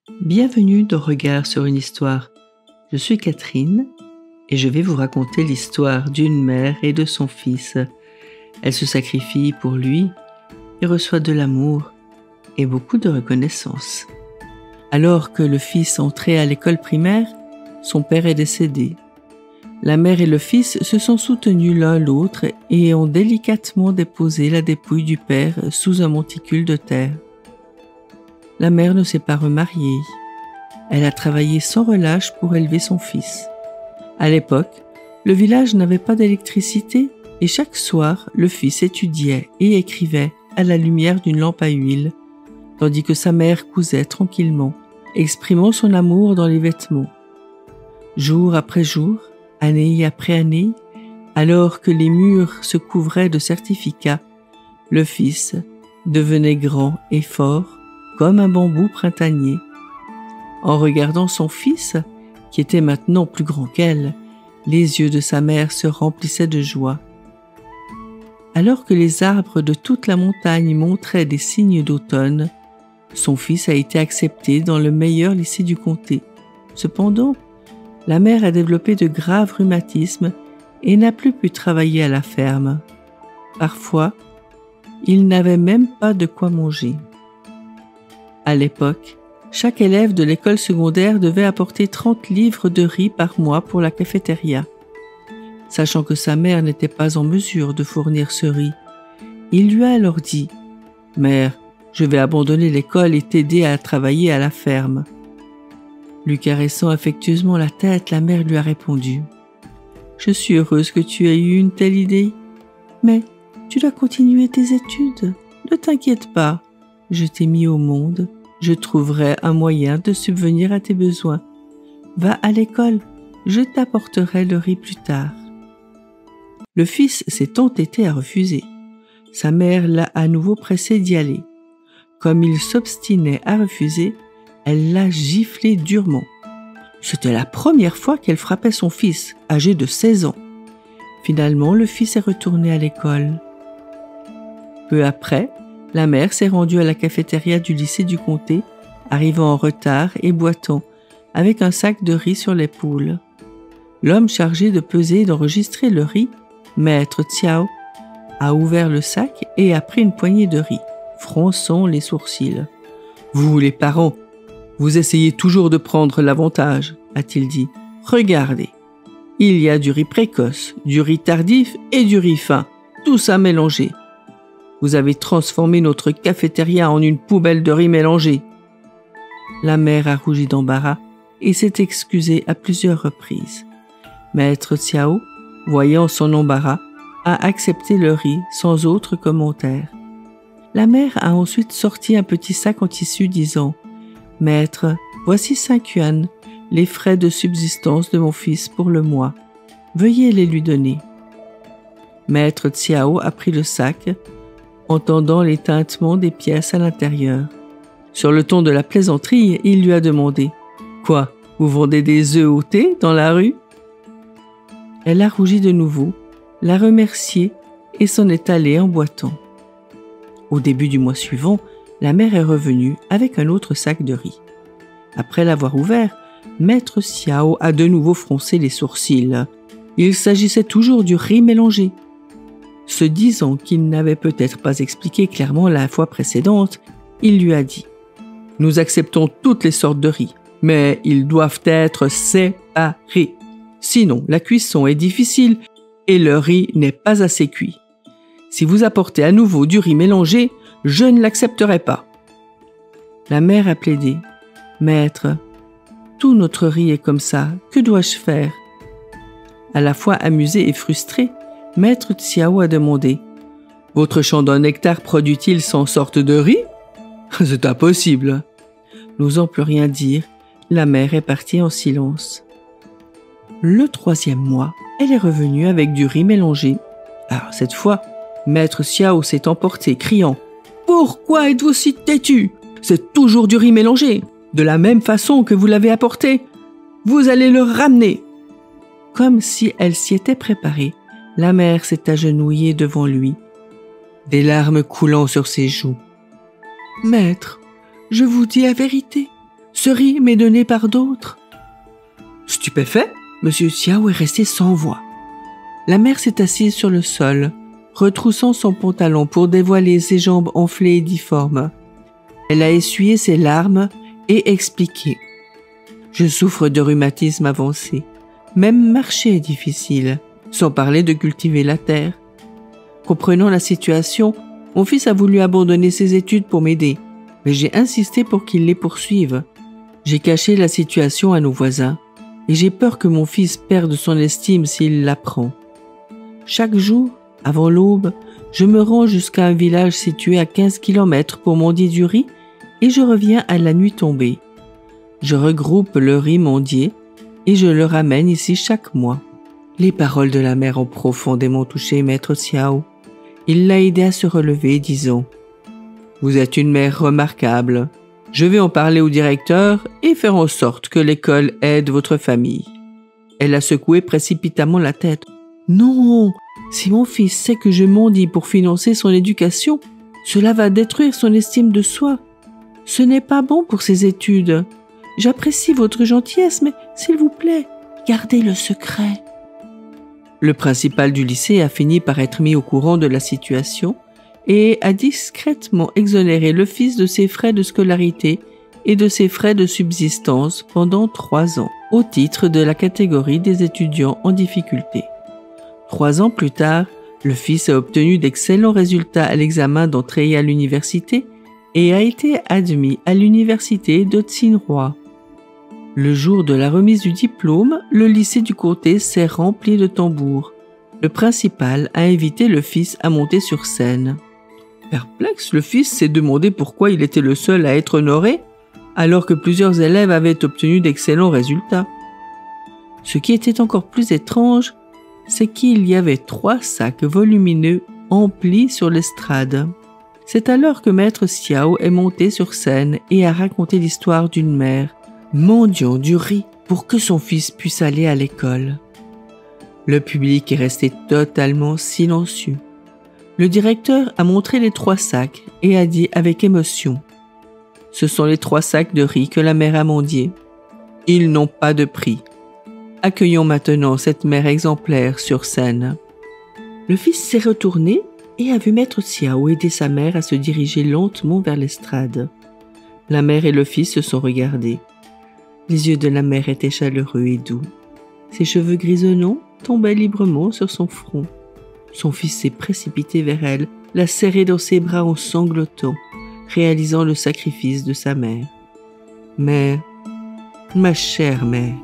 Bienvenue dans Regard sur une histoire. Je suis Catherine et je vais vous raconter l'histoire d'une mère et de son fils. Elle se sacrifie pour lui et reçoit de l'amour et beaucoup de reconnaissance. Alors que le fils entrait à l'école primaire, son père est décédé. La mère et le fils se sont soutenus l'un l'autre et ont délicatement déposé la dépouille du père sous un monticule de terre. La mère ne s'est pas remariée. Elle a travaillé sans relâche pour élever son fils. À l'époque, le village n'avait pas d'électricité et chaque soir, le fils étudiait et écrivait à la lumière d'une lampe à huile, tandis que sa mère cousait tranquillement, exprimant son amour dans les vêtements. Jour après jour, année après année, alors que les murs se couvraient de certificats, le fils devenait grand et fort, comme un bambou printanier. En regardant son fils, qui était maintenant plus grand qu'elle, les yeux de sa mère se remplissaient de joie. Alors que les arbres de toute la montagne montraient des signes d'automne, son fils a été accepté dans le meilleur lycée du comté. Cependant, la mère a développé de graves rhumatismes et n'a plus pu travailler à la ferme. Parfois, il n'avait même pas de quoi manger. À l'époque, chaque élève de l'école secondaire devait apporter 30 livres de riz par mois pour la cafétéria. Sachant que sa mère n'était pas en mesure de fournir ce riz, il lui a alors dit « Mère, je vais abandonner l'école et t'aider à travailler à la ferme. » Lui caressant affectueusement la tête, la mère lui a répondu « Je suis heureuse que tu aies eu une telle idée, mais tu dois continuer tes études. Ne t'inquiète pas, je t'ai mis au monde. Je trouverai un moyen de subvenir à tes besoins. Va à l'école, je t'apporterai le riz plus tard. » Le fils s'est entêté à refuser. Sa mère l'a à nouveau pressé d'y aller. Comme il s'obstinait à refuser, elle l'a giflé durement. C'était la première fois qu'elle frappait son fils, âgé de 16 ans. Finalement, le fils est retourné à l'école. Peu après, la mère s'est rendue à la cafétéria du lycée du comté, arrivant en retard et boitant, avec un sac de riz sur l'épaule. L'homme chargé de peser et d'enregistrer le riz, Maître Xiao, a ouvert le sac et a pris une poignée de riz, fronçant les sourcils. « Vous, les parents, vous essayez toujours de prendre l'avantage, a-t-il dit. Regardez, il y a du riz précoce, du riz tardif et du riz fin, tout ça mélangé. Vous avez transformé notre cafétéria en une poubelle de riz mélangé. » La mère a rougi d'embarras et s'est excusée à plusieurs reprises. Maître Xiao, voyant son embarras, a accepté le riz sans autre commentaire. La mère a ensuite sorti un petit sac en tissu disant « Maître, voici 5 yuan, les frais de subsistance de mon fils pour le mois. Veuillez les lui donner. » Maître Xiao a pris le sac, entendant les tintements des pièces à l'intérieur. Sur le ton de la plaisanterie, il lui a demandé « Quoi, vous vendez des œufs au thé dans la rue ?» Elle a rougi de nouveau, l'a remercié et s'en est allée en boitant. Au début du mois suivant, la mère est revenue avec un autre sac de riz. Après l'avoir ouvert, Maître Xiao a de nouveau froncé les sourcils. Il s'agissait toujours du riz mélangé. Se disant qu'il n'avait peut-être pas expliqué clairement la fois précédente, il lui a dit « Nous acceptons toutes les sortes de riz, mais ils doivent être séparés. Sinon, la cuisson est difficile et le riz n'est pas assez cuit. Si vous apportez à nouveau du riz mélangé, je ne l'accepterai pas. » La mère a plaidé « Maître, tout notre riz est comme ça, que dois-je faire ?» À la fois amusé et frustré, Maître Xiao a demandé « Votre champ d'un hectare produit-il 100 sortes de riz ? C'est impossible. » N'osant plus rien dire, la mère est partie en silence. Le 3e mois, elle est revenue avec du riz mélangé. Alors cette fois, Maître Xiao s'est emporté, criant « Pourquoi êtes-vous si têtu ? C'est toujours du riz mélangé, de la même façon que vous l'avez apporté. Vous allez le ramener. » Comme si elle s'y était préparée, la mère s'est agenouillée devant lui, des larmes coulant sur ses joues. « Maître, je vous dis la vérité. Ce riz m'est donné par d'autres. » Stupéfait, M. Xiao est resté sans voix. La mère s'est assise sur le sol, retroussant son pantalon pour dévoiler ses jambes enflées et difformes. Elle a essuyé ses larmes et expliqué. « Je souffre de rhumatisme avancé. Même marcher est difficile, sans parler de cultiver la terre. Comprenant la situation, mon fils a voulu abandonner ses études pour m'aider, mais j'ai insisté pour qu'il les poursuive. J'ai caché la situation à nos voisins, et j'ai peur que mon fils perde son estime s'il l'apprend. Chaque jour, avant l'aube, je me rends jusqu'à un village situé à 15 km pour mendier du riz et je reviens à la nuit tombée. Je regroupe le riz mendié et je le ramène ici chaque mois. » Les paroles de la mère ont profondément touché Maître Xiao. Il l'a aidé à se relever, disant « Vous êtes une mère remarquable. Je vais en parler au directeur et faire en sorte que l'école aide votre famille. » Elle a secoué précipitamment la tête. « Non, si mon fils sait que je mendie pour financer son éducation, cela va détruire son estime de soi. Ce n'est pas bon pour ses études. J'apprécie votre gentillesse, mais s'il vous plaît, gardez le secret. » Le principal du lycée a fini par être mis au courant de la situation et a discrètement exonéré le fils de ses frais de scolarité et de ses frais de subsistance pendant 3 ans, au titre de la catégorie des étudiants en difficulté. 3 ans plus tard, le fils a obtenu d'excellents résultats à l'examen d'entrée à l'université et a été admis à l'université de Tsinghua. Le jour de la remise du diplôme, le lycée du comté s'est rempli de tambours. Le principal a invité le fils à monter sur scène. Perplexe, le fils s'est demandé pourquoi il était le seul à être honoré, alors que plusieurs élèves avaient obtenu d'excellents résultats. Ce qui était encore plus étrange, c'est qu'il y avait 3 sacs volumineux emplis sur l'estrade. C'est alors que Maître Xiao est monté sur scène et a raconté l'histoire d'une mère mendiant du riz pour que son fils puisse aller à l'école. Le public est resté totalement silencieux. Le directeur a montré les 3 sacs et a dit avec émotion : « Ce sont les 3 sacs de riz que la mère a mendiés. Ils n'ont pas de prix. Accueillons maintenant cette mère exemplaire sur scène. » Le fils s'est retourné et a vu Maître Xiao aider sa mère à se diriger lentement vers l'estrade. La mère et le fils se sont regardés. Les yeux de la mère étaient chaleureux et doux. Ses cheveux grisonnants tombaient librement sur son front. Son fils s'est précipité vers elle, l'a serrée dans ses bras en sanglotant, réalisant le sacrifice de sa mère. « Mère, ma chère mère,